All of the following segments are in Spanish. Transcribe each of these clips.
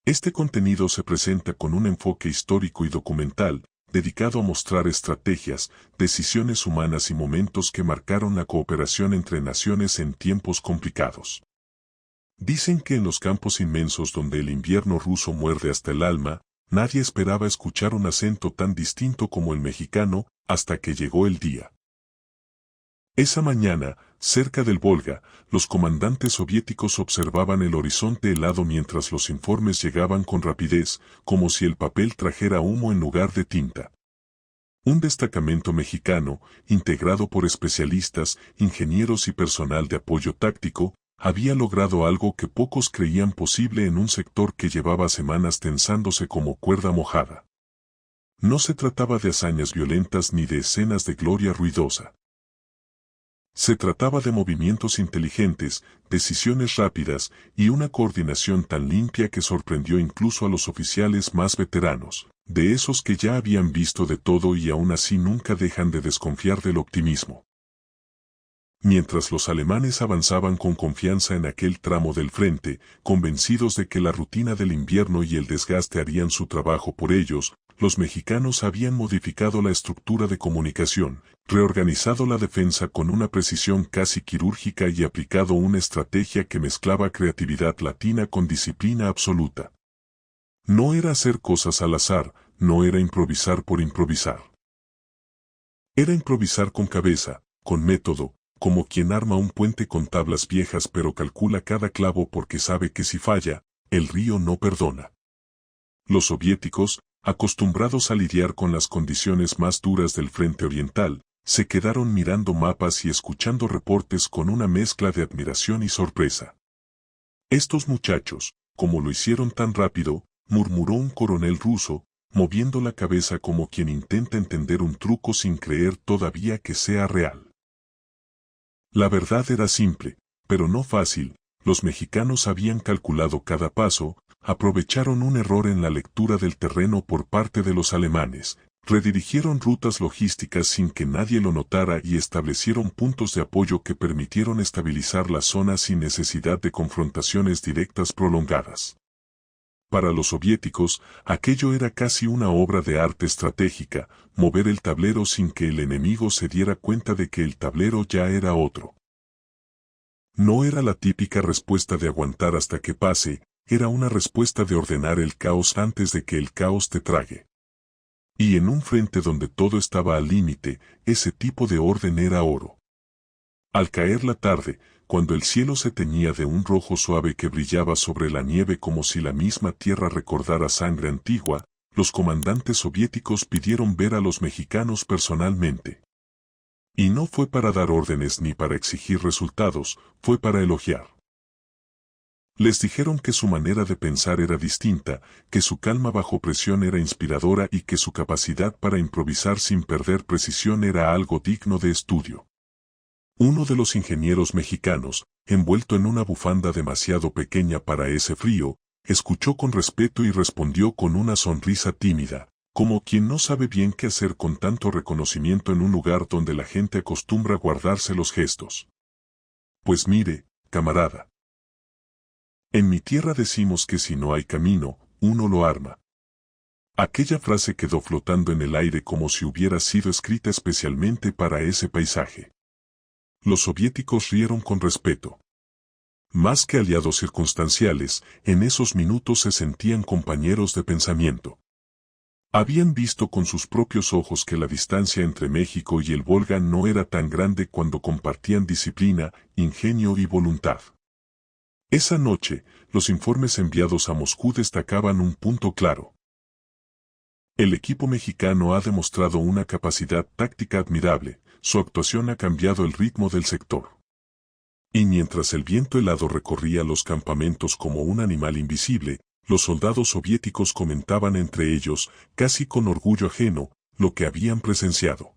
Este contenido se presenta con un enfoque histórico y documental, dedicado a mostrar estrategias, decisiones humanas y momentos que marcaron la cooperación entre naciones en tiempos complicados. Dicen que en los campos inmensos donde el invierno ruso muerde hasta el alma, nadie esperaba escuchar un acento tan distinto como el mexicano, hasta que llegó el día. Esa mañana, cerca del Volga, los comandantes soviéticos observaban el horizonte helado mientras los informes llegaban con rapidez, como si el papel trajera humo en lugar de tinta. Un destacamento mexicano, integrado por especialistas, ingenieros y personal de apoyo táctico, había logrado algo que pocos creían posible en un sector que llevaba semanas tensándose como cuerda mojada. No se trataba de hazañas violentas ni de escenas de gloria ruidosa. Se trataba de movimientos inteligentes, decisiones rápidas y una coordinación tan limpia que sorprendió incluso a los oficiales más veteranos, de esos que ya habían visto de todo y aún así nunca dejan de desconfiar del optimismo. Mientras los alemanes avanzaban con confianza en aquel tramo del frente, convencidos de que la rutina del invierno y el desgaste harían su trabajo por ellos, los mexicanos habían modificado la estructura de comunicación, reorganizado la defensa con una precisión casi quirúrgica y aplicado una estrategia que mezclaba creatividad latina con disciplina absoluta. No era hacer cosas al azar, no era improvisar por improvisar. Era improvisar con cabeza, con método, como quien arma un puente con tablas viejas pero calcula cada clavo porque sabe que si falla, el río no perdona. Los soviéticos, acostumbrados a lidiar con las condiciones más duras del frente oriental, se quedaron mirando mapas y escuchando reportes con una mezcla de admiración y sorpresa. Estos muchachos, como lo hicieron tan rápido, murmuró un coronel ruso, moviendo la cabeza como quien intenta entender un truco sin creer todavía que sea real. La verdad era simple, pero no fácil. Los mexicanos habían calculado cada paso, aprovecharon un error en la lectura del terreno por parte de los alemanes, redirigieron rutas logísticas sin que nadie lo notara y establecieron puntos de apoyo que permitieron estabilizar la zona sin necesidad de confrontaciones directas prolongadas. Para los soviéticos, aquello era casi una obra de arte estratégica, mover el tablero sin que el enemigo se diera cuenta de que el tablero ya era otro. No era la típica respuesta de aguantar hasta que pase, era una respuesta de ordenar el caos antes de que el caos te trague. Y en un frente donde todo estaba al límite, ese tipo de orden era oro. Al caer la tarde, cuando el cielo se teñía de un rojo suave que brillaba sobre la nieve como si la misma tierra recordara sangre antigua, los comandantes soviéticos pidieron ver a los mexicanos personalmente. Y no fue para dar órdenes ni para exigir resultados, fue para elogiar. Les dijeron que su manera de pensar era distinta, que su calma bajo presión era inspiradora y que su capacidad para improvisar sin perder precisión era algo digno de estudio. Uno de los ingenieros mexicanos, envuelto en una bufanda demasiado pequeña para ese frío, escuchó con respeto y respondió con una sonrisa tímida, como quien no sabe bien qué hacer con tanto reconocimiento en un lugar donde la gente acostumbra guardarse los gestos. Pues mire, camarada. En mi tierra decimos que si no hay camino, uno lo arma. Aquella frase quedó flotando en el aire como si hubiera sido escrita especialmente para ese paisaje. Los soviéticos rieron con respeto. Más que aliados circunstanciales, en esos minutos se sentían compañeros de pensamiento. Habían visto con sus propios ojos que la distancia entre México y el Volga no era tan grande cuando compartían disciplina, ingenio y voluntad. Esa noche, los informes enviados a Moscú destacaban un punto claro. El equipo mexicano ha demostrado una capacidad táctica admirable, su actuación ha cambiado el ritmo del sector. Y mientras el viento helado recorría los campamentos como un animal invisible, los soldados soviéticos comentaban entre ellos, casi con orgullo ajeno, lo que habían presenciado.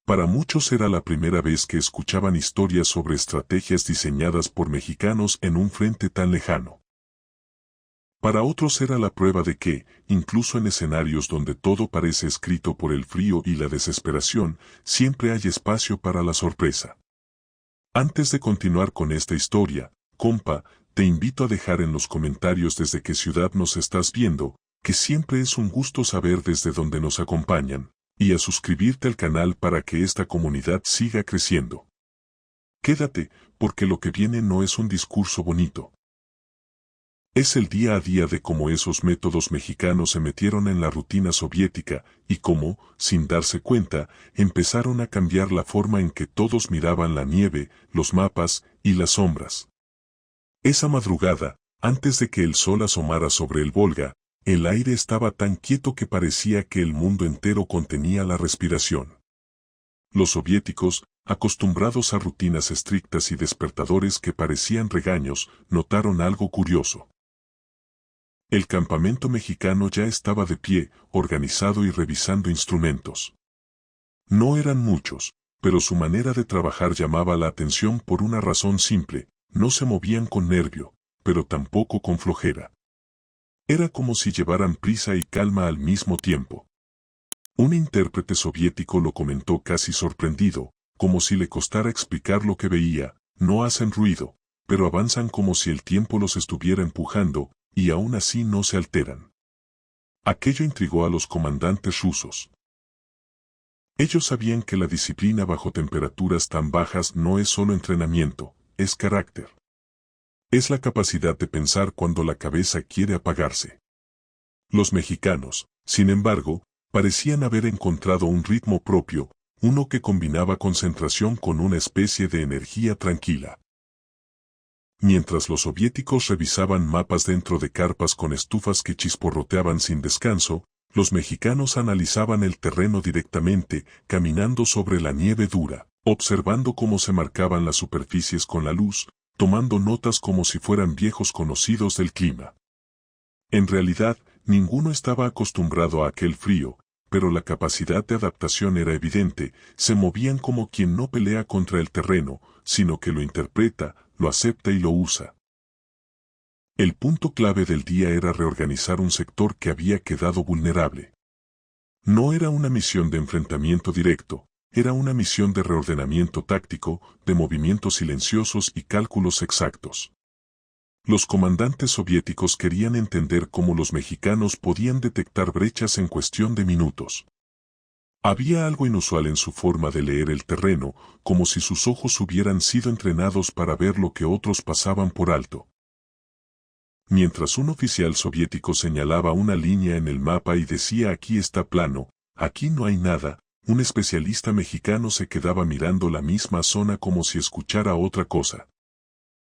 Para muchos era la primera vez que escuchaban historias sobre estrategias diseñadas por mexicanos en un frente tan lejano. Para otros era la prueba de que, incluso en escenarios donde todo parece escrito por el frío y la desesperación, siempre hay espacio para la sorpresa. Antes de continuar con esta historia, compa, Te invito a dejar en los comentarios desde qué ciudad nos estás viendo, que siempre es un gusto saber desde dónde nos acompañan, y a suscribirte al canal para que esta comunidad siga creciendo. Quédate, porque lo que viene no es un discurso bonito. Es el día a día de cómo esos métodos mexicanos se metieron en la rutina soviética y cómo, sin darse cuenta, empezaron a cambiar la forma en que todos miraban la nieve, los mapas y las sombras. Esa madrugada, antes de que el sol asomara sobre el Volga, el aire estaba tan quieto que parecía que el mundo entero contenía la respiración. Los soviéticos, acostumbrados a rutinas estrictas y despertadores que parecían regaños, notaron algo curioso. El campamento mexicano ya estaba de pie, organizado y revisando instrumentos. No eran muchos, pero su manera de trabajar llamaba la atención por una razón simple: no se movían con nervio, pero tampoco con flojera. Era como si llevaran prisa y calma al mismo tiempo. Un intérprete soviético lo comentó casi sorprendido, como si le costara explicar lo que veía: no hacen ruido, pero avanzan como si el tiempo los estuviera empujando, y aún así no se alteran. Aquello intrigó a los comandantes rusos. Ellos sabían que la disciplina bajo temperaturas tan bajas no es solo entrenamiento, es carácter. Es la capacidad de pensar cuando la cabeza quiere apagarse. Los mexicanos, sin embargo, parecían haber encontrado un ritmo propio, uno que combinaba concentración con una especie de energía tranquila. Mientras los soviéticos revisaban mapas dentro de carpas con estufas que chisporroteaban sin descanso, los mexicanos analizaban el terreno directamente, caminando sobre la nieve dura, observando cómo se marcaban las superficies con la luz, tomando notas como si fueran viejos conocidos del clima. En realidad, ninguno estaba acostumbrado a aquel frío, pero la capacidad de adaptación era evidente. Se movían como quien no pelea contra el terreno, sino que lo interpreta, lo acepta y lo usa. El punto clave del día era reorganizar un sector que había quedado vulnerable. No era una misión de enfrentamiento directo, era una misión de reordenamiento táctico, de movimientos silenciosos y cálculos exactos. Los comandantes soviéticos querían entender cómo los mexicanos podían detectar brechas en cuestión de minutos. Había algo inusual en su forma de leer el terreno, como si sus ojos hubieran sido entrenados para ver lo que otros pasaban por alto. Mientras un oficial soviético señalaba una línea en el mapa y decía: aquí está plano, aquí no hay nada, un especialista mexicano se quedaba mirando la misma zona como si escuchara otra cosa.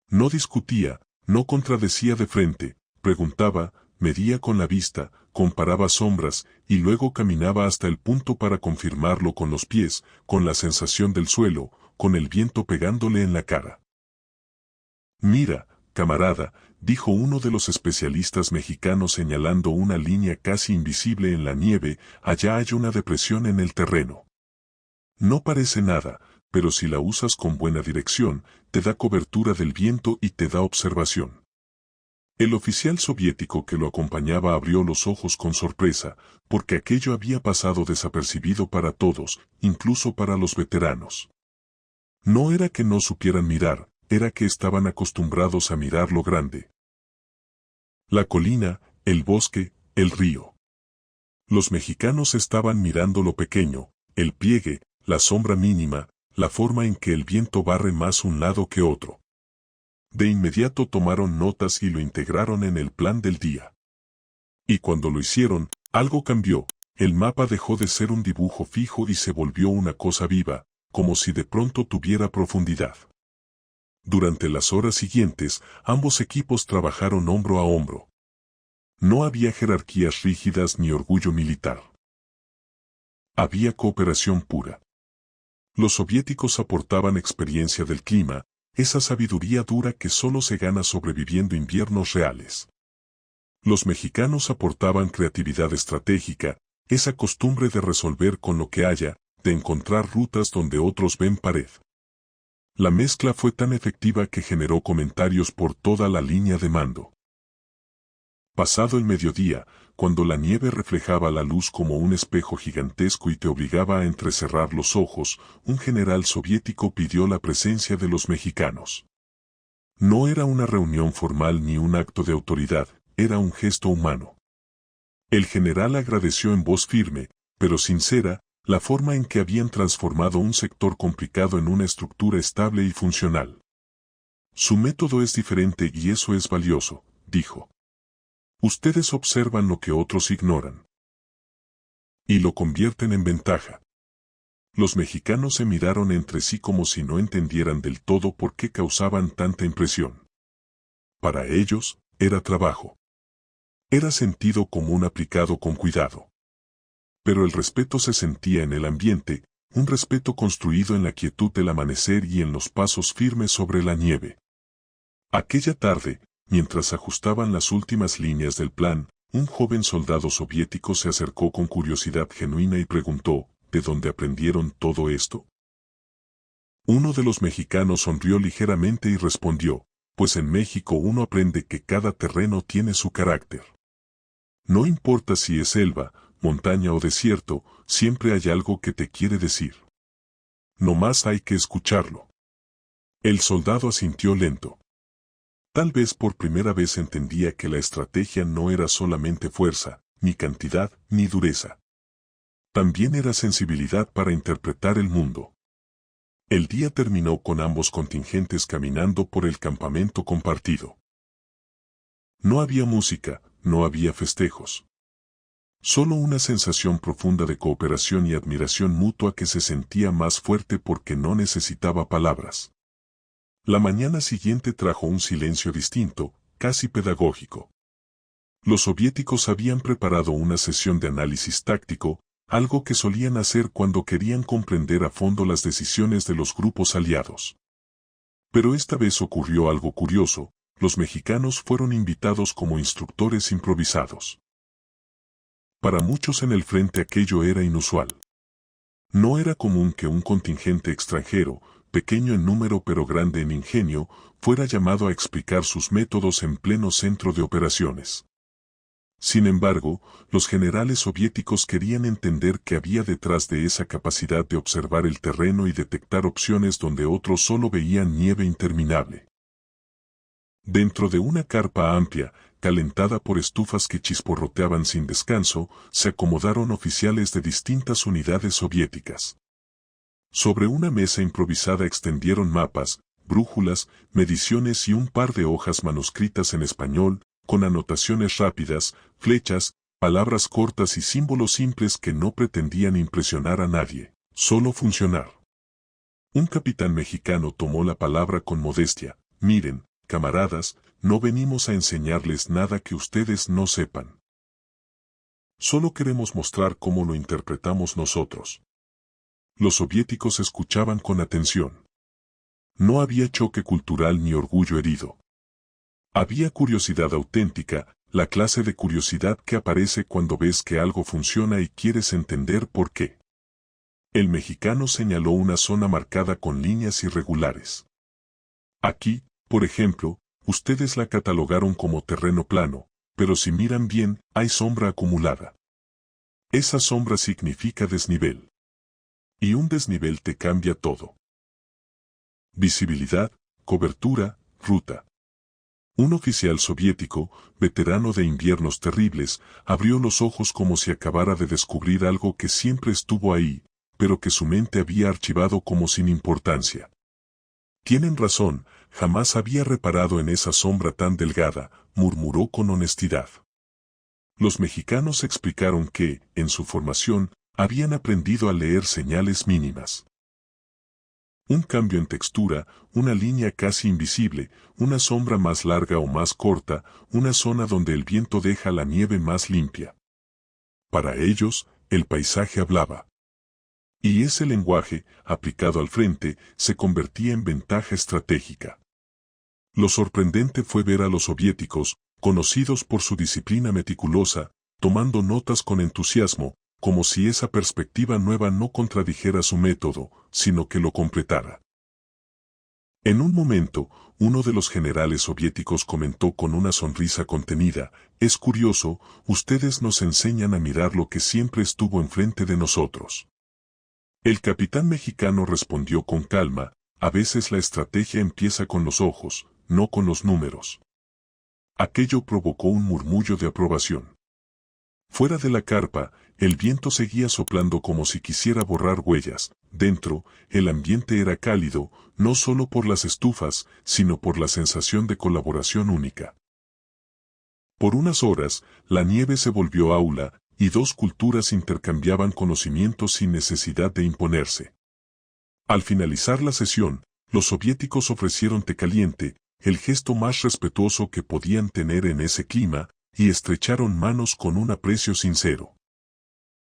No discutía, no contradecía de frente, preguntaba, medía con la vista, comparaba sombras, y luego caminaba hasta el punto para confirmarlo con los pies, con la sensación del suelo, con el viento pegándole en la cara. Mira, camarada, dijo uno de los especialistas mexicanos señalando una línea casi invisible en la nieve: allá hay una depresión en el terreno. No parece nada, pero si la usas con buena dirección, te da cobertura del viento y te da observación. El oficial soviético que lo acompañaba abrió los ojos con sorpresa, porque aquello había pasado desapercibido para todos, incluso para los veteranos. No era que no supieran mirar, era que estaban acostumbrados a mirar lo grande. La colina, el bosque, el río. Los mexicanos estaban mirando lo pequeño, el pliegue, la sombra mínima, la forma en que el viento barre más un lado que otro. De inmediato tomaron notas y lo integraron en el plan del día. Y cuando lo hicieron, algo cambió: el mapa dejó de ser un dibujo fijo y se volvió una cosa viva, como si de pronto tuviera profundidad. Durante las horas siguientes, ambos equipos trabajaron hombro a hombro. No había jerarquías rígidas ni orgullo militar. Había cooperación pura. Los soviéticos aportaban experiencia del clima, esa sabiduría dura que solo se gana sobreviviendo inviernos reales. Los mexicanos aportaban creatividad estratégica, esa costumbre de resolver con lo que haya, de encontrar rutas donde otros ven pared. La mezcla fue tan efectiva que generó comentarios por toda la línea de mando. Pasado el mediodía, cuando la nieve reflejaba la luz como un espejo gigantesco y te obligaba a entrecerrar los ojos, un general soviético pidió la presencia de los mexicanos. No era una reunión formal ni un acto de autoridad, era un gesto humano. El general agradeció en voz firme, pero sincera, la forma en que habían transformado un sector complicado en una estructura estable y funcional. Su método es diferente y eso es valioso, dijo. Ustedes observan lo que otros ignoran. Y lo convierten en ventaja. Los mexicanos se miraron entre sí como si no entendieran del todo por qué causaban tanta impresión. Para ellos, era trabajo. Era sentido común aplicado con cuidado. Pero el respeto se sentía en el ambiente, un respeto construido en la quietud del amanecer y en los pasos firmes sobre la nieve. Aquella tarde, mientras ajustaban las últimas líneas del plan, un joven soldado soviético se acercó con curiosidad genuina y preguntó, ¿de dónde aprendieron todo esto? Uno de los mexicanos sonrió ligeramente y respondió, pues en México uno aprende que cada terreno tiene su carácter. No importa si es selva, montaña o desierto, siempre hay algo que te quiere decir. No más hay que escucharlo. El soldado asintió lento. Tal vez por primera vez entendía que la estrategia no era solamente fuerza, ni cantidad, ni dureza. También era sensibilidad para interpretar el mundo. El día terminó con ambos contingentes caminando por el campamento compartido. No había música, no había festejos. Solo una sensación profunda de cooperación y admiración mutua que se sentía más fuerte porque no necesitaba palabras. La mañana siguiente trajo un silencio distinto, casi pedagógico. Los soviéticos habían preparado una sesión de análisis táctico, algo que solían hacer cuando querían comprender a fondo las decisiones de los grupos aliados. Pero esta vez ocurrió algo curioso, los mexicanos fueron invitados como instructores improvisados. Para muchos en el frente aquello era inusual. No era común que un contingente extranjero, pequeño en número pero grande en ingenio, fuera llamado a explicar sus métodos en pleno centro de operaciones. Sin embargo, los generales soviéticos querían entender qué había detrás de esa capacidad de observar el terreno y detectar opciones donde otros solo veían nieve interminable. Dentro de una carpa amplia, calentada por estufas que chisporroteaban sin descanso, se acomodaron oficiales de distintas unidades soviéticas. Sobre una mesa improvisada extendieron mapas, brújulas, mediciones y un par de hojas manuscritas en español, con anotaciones rápidas, flechas, palabras cortas y símbolos simples que no pretendían impresionar a nadie, solo funcionar. Un capitán mexicano tomó la palabra con modestia. Miren, camaradas, no venimos a enseñarles nada que ustedes no sepan. Solo queremos mostrar cómo lo interpretamos nosotros. Los soviéticos escuchaban con atención. No había choque cultural ni orgullo herido. Había curiosidad auténtica, la clase de curiosidad que aparece cuando ves que algo funciona y quieres entender por qué. El mexicano señaló una zona marcada con líneas irregulares. Aquí, por ejemplo, ustedes la catalogaron como terreno plano, pero si miran bien, hay sombra acumulada. Esa sombra significa desnivel. Y un desnivel te cambia todo. Visibilidad, cobertura, ruta. Un oficial soviético, veterano de inviernos terribles, abrió los ojos como si acabara de descubrir algo que siempre estuvo ahí, pero que su mente había archivado como sin importancia. Tienen razón, jamás había reparado en esa sombra tan delgada, murmuró con honestidad. Los mexicanos explicaron que, en su formación, habían aprendido a leer señales mínimas. Un cambio en textura, una línea casi invisible, una sombra más larga o más corta, una zona donde el viento deja la nieve más limpia. Para ellos, el paisaje hablaba. Y ese lenguaje, aplicado al frente, se convertía en ventaja estratégica. Lo sorprendente fue ver a los soviéticos, conocidos por su disciplina meticulosa, tomando notas con entusiasmo, como si esa perspectiva nueva no contradijera su método, sino que lo completara. En un momento, uno de los generales soviéticos comentó con una sonrisa contenida, «Es curioso, ustedes nos enseñan a mirar lo que siempre estuvo enfrente de nosotros». El capitán mexicano respondió con calma, «A veces la estrategia empieza con los ojos, no con los números. Aquello provocó un murmullo de aprobación. Fuera de la carpa, el viento seguía soplando como si quisiera borrar huellas. Dentro, el ambiente era cálido, no solo por las estufas, sino por la sensación de colaboración única. Por unas horas, la nieve se volvió aula, y dos culturas intercambiaban conocimientos sin necesidad de imponerse. Al finalizar la sesión, los soviéticos ofrecieron té caliente, el gesto más respetuoso que podían tener en ese clima, y estrecharon manos con un aprecio sincero.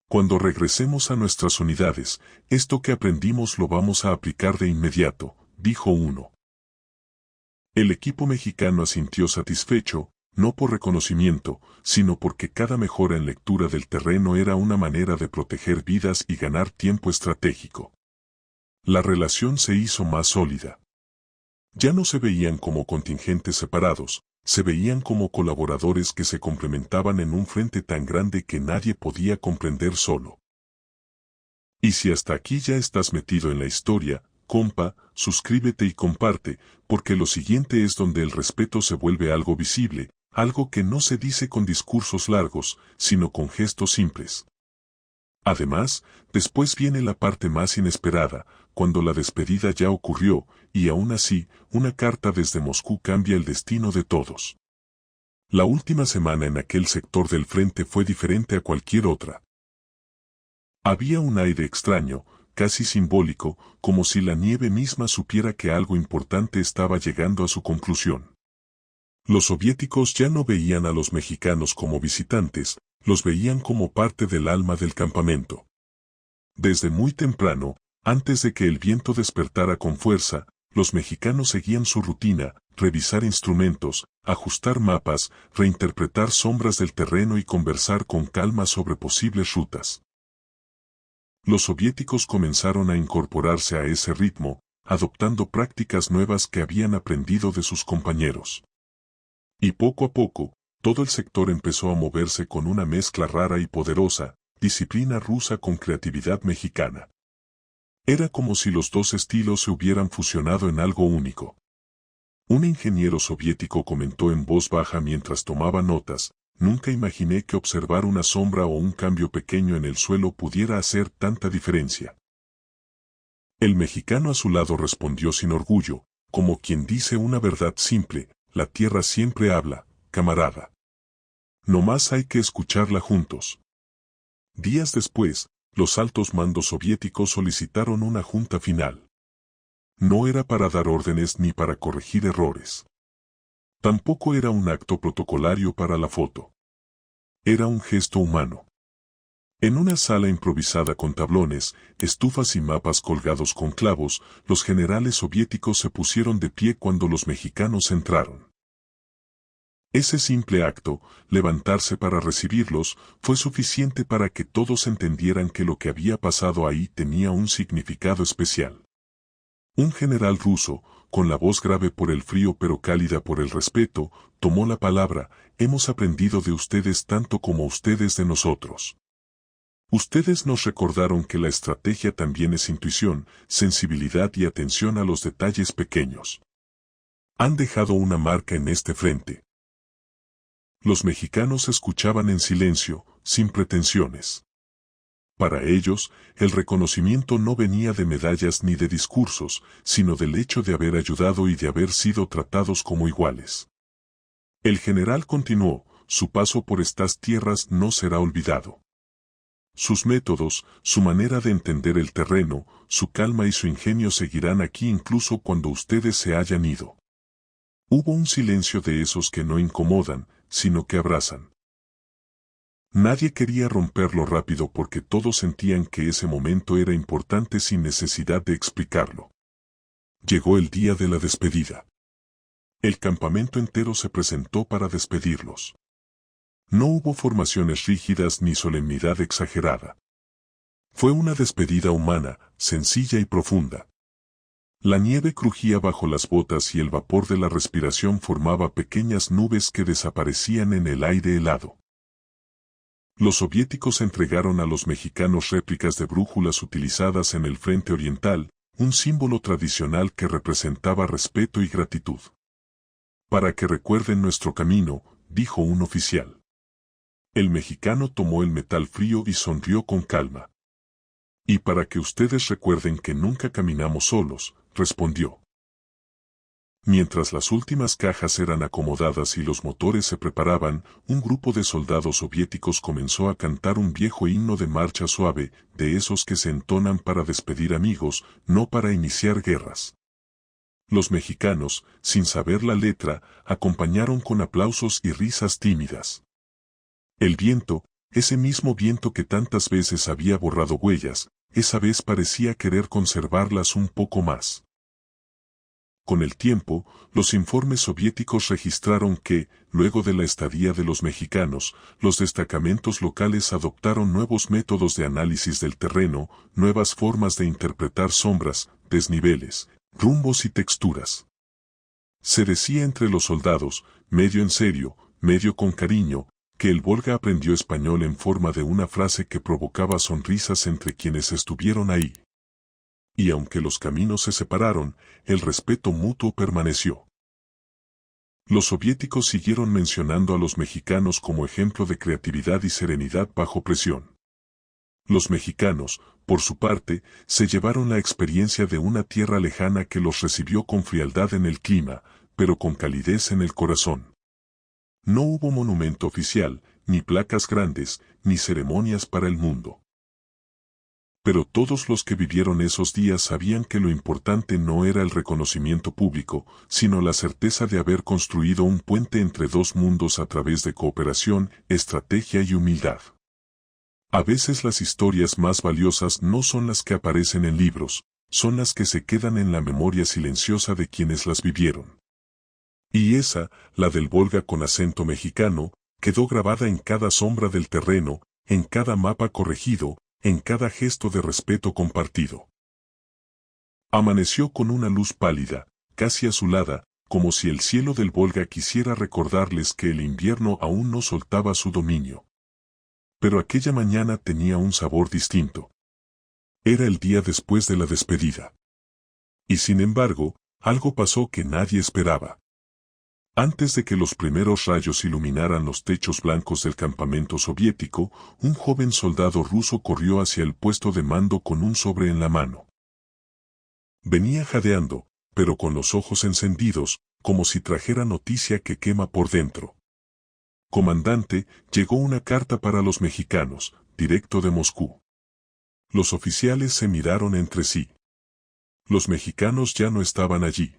Cuando regresemos a nuestras unidades, esto que aprendimos lo vamos a aplicar de inmediato, dijo uno. El equipo mexicano asintió satisfecho, no por reconocimiento, sino porque cada mejora en lectura del terreno era una manera de proteger vidas y ganar tiempo estratégico. La relación se hizo más sólida. Ya no se veían como contingentes separados, se veían como colaboradores que se complementaban en un frente tan grande que nadie podía comprender solo. Y si hasta aquí ya estás metido en la historia, compa, suscríbete y comparte, porque lo siguiente es donde el respeto se vuelve algo visible, algo que no se dice con discursos largos, sino con gestos simples. Además, después viene la parte más inesperada, cuando la despedida ya ocurrió, y aún así, una carta desde Moscú cambia el destino de todos. La última semana en aquel sector del frente fue diferente a cualquier otra. Había un aire extraño, casi simbólico, como si la nieve misma supiera que algo importante estaba llegando a su conclusión. Los soviéticos ya no veían a los mexicanos como visitantes, los veían como parte del alma del campamento. Desde muy temprano, antes de que el viento despertara con fuerza, los mexicanos seguían su rutina, revisar instrumentos, ajustar mapas, reinterpretar sombras del terreno y conversar con calma sobre posibles rutas. Los soviéticos comenzaron a incorporarse a ese ritmo, adoptando prácticas nuevas que habían aprendido de sus compañeros. Y poco a poco, todo el sector empezó a moverse con una mezcla rara y poderosa, disciplina rusa con creatividad mexicana. Era como si los dos estilos se hubieran fusionado en algo único. Un ingeniero soviético comentó en voz baja mientras tomaba notas: nunca imaginé que observar una sombra o un cambio pequeño en el suelo pudiera hacer tanta diferencia. El mexicano a su lado respondió sin orgullo, como quien dice una verdad simple: la tierra siempre habla, camarada. No más hay que escucharla juntos. Días después, los altos mandos soviéticos solicitaron una junta final. No era para dar órdenes ni para corregir errores. Tampoco era un acto protocolario para la foto. Era un gesto humano. En una sala improvisada con tablones, estufas y mapas colgados con clavos, los generales soviéticos se pusieron de pie cuando los mexicanos entraron. Ese simple acto, levantarse para recibirlos, fue suficiente para que todos entendieran que lo que había pasado ahí tenía un significado especial. Un general ruso, con la voz grave por el frío pero cálida por el respeto, tomó la palabra: hemos aprendido de ustedes tanto como ustedes de nosotros. Ustedes nos recordaron que la estrategia también es intuición, sensibilidad y atención a los detalles pequeños. Han dejado una marca en este frente. Los mexicanos escuchaban en silencio, sin pretensiones. Para ellos, el reconocimiento no venía de medallas ni de discursos, sino del hecho de haber ayudado y de haber sido tratados como iguales. El general continuó: su paso por estas tierras no será olvidado. Sus métodos, su manera de entender el terreno, su calma y su ingenio seguirán aquí incluso cuando ustedes se hayan ido. Hubo un silencio de esos que no incomodan, sino que abrazan. Nadie quería romperlo rápido porque todos sentían que ese momento era importante sin necesidad de explicarlo. Llegó el día de la despedida. El campamento entero se presentó para despedirlos. No hubo formaciones rígidas ni solemnidad exagerada. Fue una despedida humana, sencilla y profunda. La nieve crujía bajo las botas y el vapor de la respiración formaba pequeñas nubes que desaparecían en el aire helado. Los soviéticos entregaron a los mexicanos réplicas de brújulas utilizadas en el frente oriental, un símbolo tradicional que representaba respeto y gratitud. Para que recuerden nuestro camino, dijo un oficial. El mexicano tomó el metal frío y sonrió con calma. Y para que ustedes recuerden que nunca caminamos solos, respondió. Mientras las últimas cajas eran acomodadas y los motores se preparaban, un grupo de soldados soviéticos comenzó a cantar un viejo himno de marcha suave, de esos que se entonan para despedir amigos, no para iniciar guerras. Los mexicanos, sin saber la letra, acompañaron con aplausos y risas tímidas. El viento, ese mismo viento que tantas veces había borrado huellas, esa vez parecía querer conservarlas un poco más. Con el tiempo, los informes soviéticos registraron que, luego de la estadía de los mexicanos, los destacamentos locales adoptaron nuevos métodos de análisis del terreno, nuevas formas de interpretar sombras, desniveles, rumbos y texturas. Se decía entre los soldados, medio en serio, medio con cariño, que el Volga aprendió español en forma de una frase que provocaba sonrisas entre quienes estuvieron ahí. Y aunque los caminos se separaron, el respeto mutuo permaneció. Los soviéticos siguieron mencionando a los mexicanos como ejemplo de creatividad y serenidad bajo presión. Los mexicanos, por su parte, se llevaron la experiencia de una tierra lejana que los recibió con frialdad en el clima, pero con calidez en el corazón. No hubo monumento oficial, ni placas grandes, ni ceremonias para el mundo. Pero todos los que vivieron esos días sabían que lo importante no era el reconocimiento público, sino la certeza de haber construido un puente entre dos mundos a través de cooperación, estrategia y humildad. A veces las historias más valiosas no son las que aparecen en libros, son las que se quedan en la memoria silenciosa de quienes las vivieron. Y esa, la del Volga con acento mexicano, quedó grabada en cada sombra del terreno, en cada mapa corregido, en cada gesto de respeto compartido. Amaneció con una luz pálida, casi azulada, como si el cielo del Volga quisiera recordarles que el invierno aún no soltaba su dominio. Pero aquella mañana tenía un sabor distinto. Era el día después de la despedida. Y sin embargo, algo pasó que nadie esperaba. Antes de que los primeros rayos iluminaran los techos blancos del campamento soviético, un joven soldado ruso corrió hacia el puesto de mando con un sobre en la mano. Venía jadeando, pero con los ojos encendidos, como si trajera noticia que quema por dentro. Comandante, llegó una carta para los mexicanos, directo de Moscú. Los oficiales se miraron entre sí. Los mexicanos ya no estaban allí.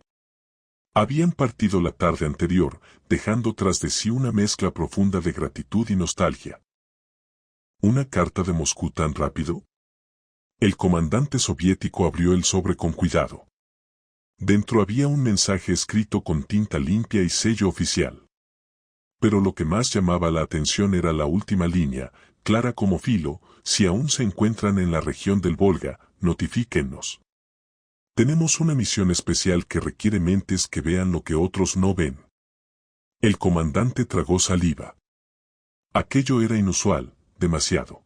Habían partido la tarde anterior, dejando tras de sí una mezcla profunda de gratitud y nostalgia. ¿Una carta de Moscú tan rápido? El comandante soviético abrió el sobre con cuidado. Dentro había un mensaje escrito con tinta limpia y sello oficial. Pero lo que más llamaba la atención era la última línea, clara como filo: si aún se encuentran en la región del Volga, notifíquennos. Tenemos una misión especial que requiere mentes que vean lo que otros no ven. El comandante tragó saliva. Aquello era inusual, demasiado.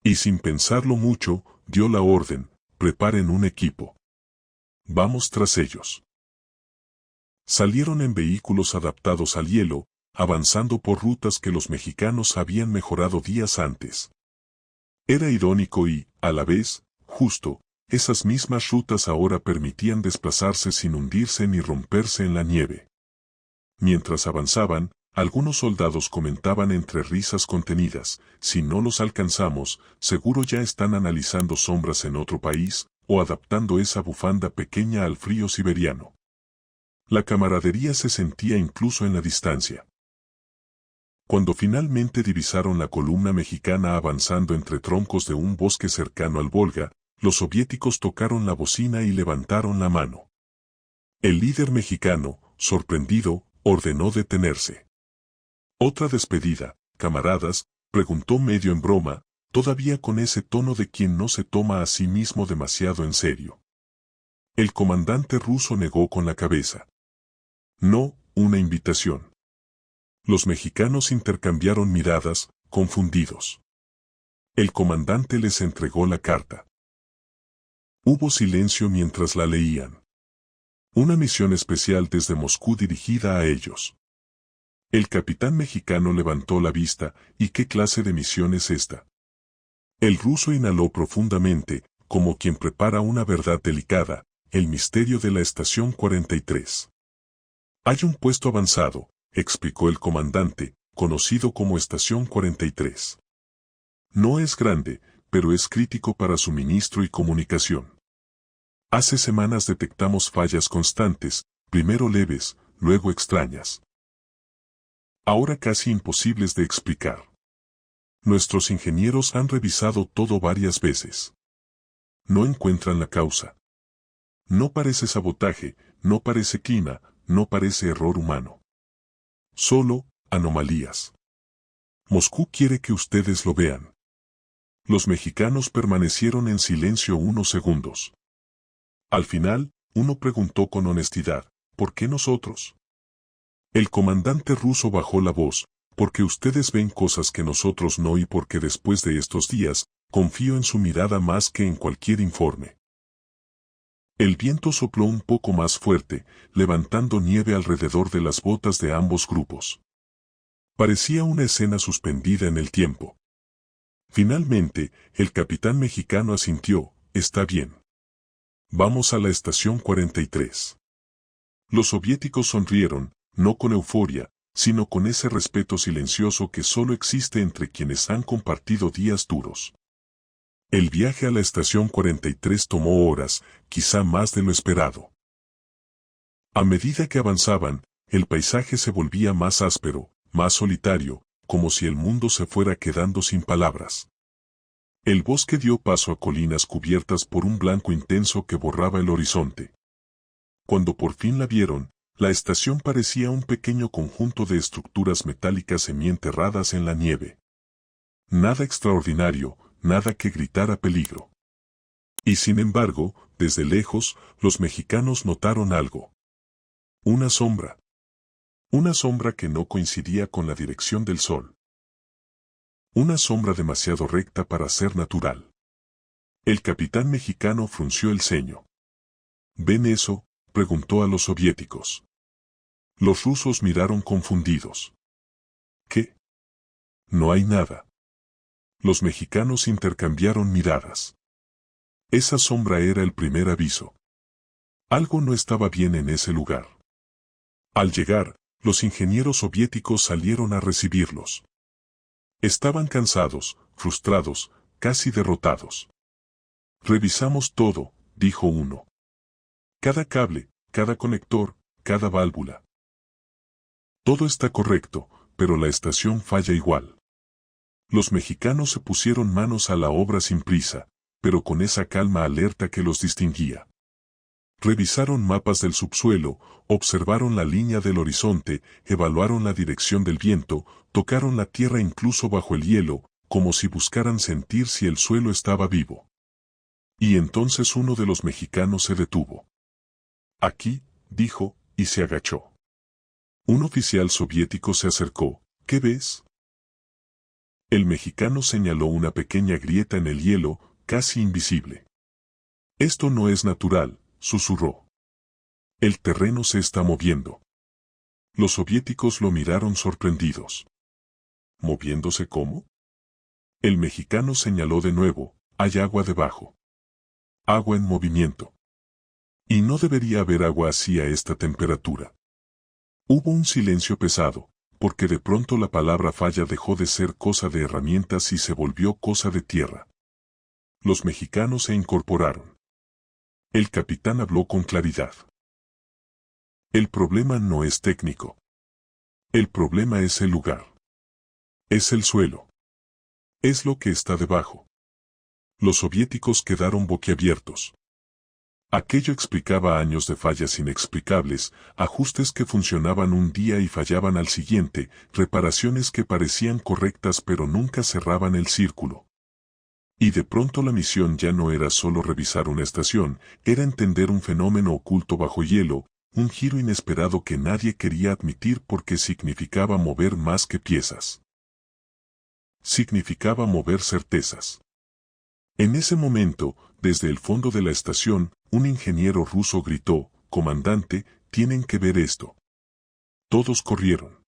Y sin pensarlo mucho, dio la orden: preparen un equipo. Vamos tras ellos. Salieron en vehículos adaptados al hielo, avanzando por rutas que los mexicanos habían mejorado días antes. Era irónico y, a la vez, justo. Esas mismas rutas ahora permitían desplazarse sin hundirse ni romperse en la nieve. Mientras avanzaban, algunos soldados comentaban entre risas contenidas: si no los alcanzamos, seguro ya están analizando sombras en otro país, o adaptando esa bufanda pequeña al frío siberiano. La camaradería se sentía incluso en la distancia. Cuando finalmente divisaron la columna mexicana avanzando entre troncos de un bosque cercano al Volga, los soviéticos tocaron la bocina y levantaron la mano. El líder mexicano, sorprendido, ordenó detenerse. ¿Otra despedida, camaradas?, preguntó medio en broma, todavía con ese tono de quien no se toma a sí mismo demasiado en serio. El comandante ruso negó con la cabeza. No, una invitación. Los mexicanos intercambiaron miradas, confundidos. El comandante les entregó la carta. Hubo silencio mientras la leían. Una misión especial desde Moscú dirigida a ellos. El capitán mexicano levantó la vista. ¿Y qué clase de misión es esta? El ruso inhaló profundamente, como quien prepara una verdad delicada, el misterio de la estación 43. Hay un puesto avanzado, explicó el comandante, conocido como estación 43. No es grande, pero es crítico para suministro y comunicación. Hace semanas detectamos fallas constantes, primero leves, luego extrañas. Ahora casi imposibles de explicar. Nuestros ingenieros han revisado todo varias veces. No encuentran la causa. No parece sabotaje, no parece clima, no parece error humano. Solo, anomalías. Moscú quiere que ustedes lo vean. Los mexicanos permanecieron en silencio unos segundos. Al final, uno preguntó con honestidad, ¿por qué nosotros? El comandante ruso bajó la voz, porque ustedes ven cosas que nosotros no y porque después de estos días, confío en su mirada más que en cualquier informe. El viento sopló un poco más fuerte, levantando nieve alrededor de las botas de ambos grupos. Parecía una escena suspendida en el tiempo. Finalmente, el capitán mexicano asintió, está bien. Vamos a la estación 43. Los soviéticos sonrieron, no con euforia, sino con ese respeto silencioso que solo existe entre quienes han compartido días duros. El viaje a la estación 43 tomó horas, quizá más de lo esperado. A medida que avanzaban, el paisaje se volvía más áspero, más solitario, como si el mundo se fuera quedando sin palabras. El bosque dio paso a colinas cubiertas por un blanco intenso que borraba el horizonte. Cuando por fin la vieron, la estación parecía un pequeño conjunto de estructuras metálicas semienterradas en la nieve. Nada extraordinario, nada que gritara peligro. Y sin embargo, desde lejos, los mexicanos notaron algo. Una sombra. Una sombra que no coincidía con la dirección del sol. Una sombra demasiado recta para ser natural. El capitán mexicano frunció el ceño. ¿Ven eso?, preguntó a los soviéticos. Los rusos miraron confundidos. ¿Qué? No hay nada. Los mexicanos intercambiaron miradas. Esa sombra era el primer aviso. Algo no estaba bien en ese lugar. Al llegar, los ingenieros soviéticos salieron a recibirlos. Estaban cansados, frustrados, casi derrotados. Revisamos todo, dijo uno. Cada cable, cada conector, cada válvula. Todo está correcto, pero la estación falla igual. Los mexicanos se pusieron manos a la obra sin prisa, pero con esa calma alerta que los distinguía. Revisaron mapas del subsuelo, observaron la línea del horizonte, evaluaron la dirección del viento, tocaron la tierra incluso bajo el hielo, como si buscaran sentir si el suelo estaba vivo. Y entonces uno de los mexicanos se detuvo. Aquí, dijo, y se agachó. Un oficial soviético se acercó. ¿Qué ves? El mexicano señaló una pequeña grieta en el hielo, casi invisible. Esto no es natural, susurró. El terreno se está moviendo. Los soviéticos lo miraron sorprendidos. ¿Moviéndose cómo? El mexicano señaló de nuevo, hay agua debajo. Agua en movimiento. Y no debería haber agua así a esta temperatura. Hubo un silencio pesado, porque de pronto la palabra falla dejó de ser cosa de herramientas y se volvió cosa de tierra. Los mexicanos se incorporaron. El capitán habló con claridad. El problema no es técnico. El problema es el lugar. Es el suelo. Es lo que está debajo. Los soviéticos quedaron boquiabiertos. Aquello explicaba años de fallas inexplicables, ajustes que funcionaban un día y fallaban al siguiente, reparaciones que parecían correctas pero nunca cerraban el círculo. Y de pronto la misión ya no era solo revisar una estación, era entender un fenómeno oculto bajo hielo, un giro inesperado que nadie quería admitir porque significaba mover más que piezas. Significaba mover certezas. En ese momento, desde el fondo de la estación, un ingeniero ruso gritó, comandante, tienen que ver esto. Todos corrieron.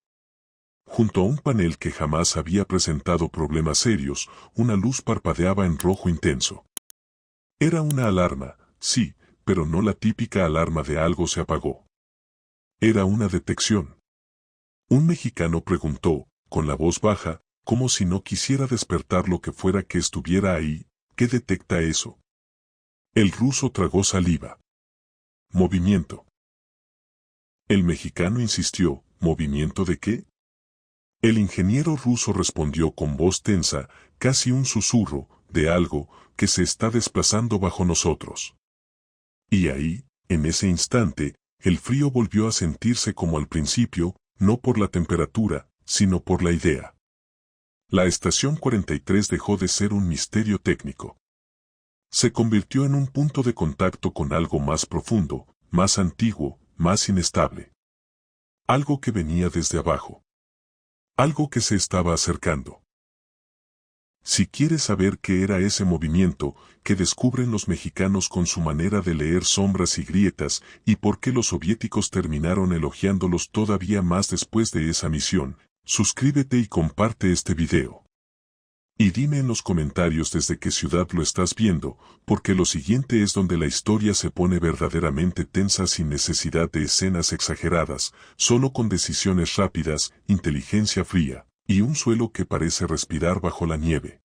Junto a un panel que jamás había presentado problemas serios, una luz parpadeaba en rojo intenso. Era una alarma, sí, pero no la típica alarma de algo se apagó. Era una detección. Un mexicano preguntó, con la voz baja, como si no quisiera despertar lo que fuera que estuviera ahí. ¿Qué detecta eso? El ruso tragó saliva. Movimiento. El mexicano insistió, ¿movimiento de qué? El ingeniero ruso respondió con voz tensa, casi un susurro, de algo que se está desplazando bajo nosotros. Y ahí, en ese instante, el frío volvió a sentirse como al principio, no por la temperatura, sino por la idea. La estación 43 dejó de ser un misterio técnico. Se convirtió en un punto de contacto con algo más profundo, más antiguo, más inestable. Algo que venía desde abajo. Algo que se estaba acercando. Si quieres saber qué era ese movimiento que descubren los mexicanos con su manera de leer sombras y grietas, y por qué los soviéticos terminaron elogiándolos todavía más después de esa misión, suscríbete y comparte este video. Y dime en los comentarios desde qué ciudad lo estás viendo, porque lo siguiente es donde la historia se pone verdaderamente tensa sin necesidad de escenas exageradas, solo con decisiones rápidas, inteligencia fría, y un suelo que parece respirar bajo la nieve.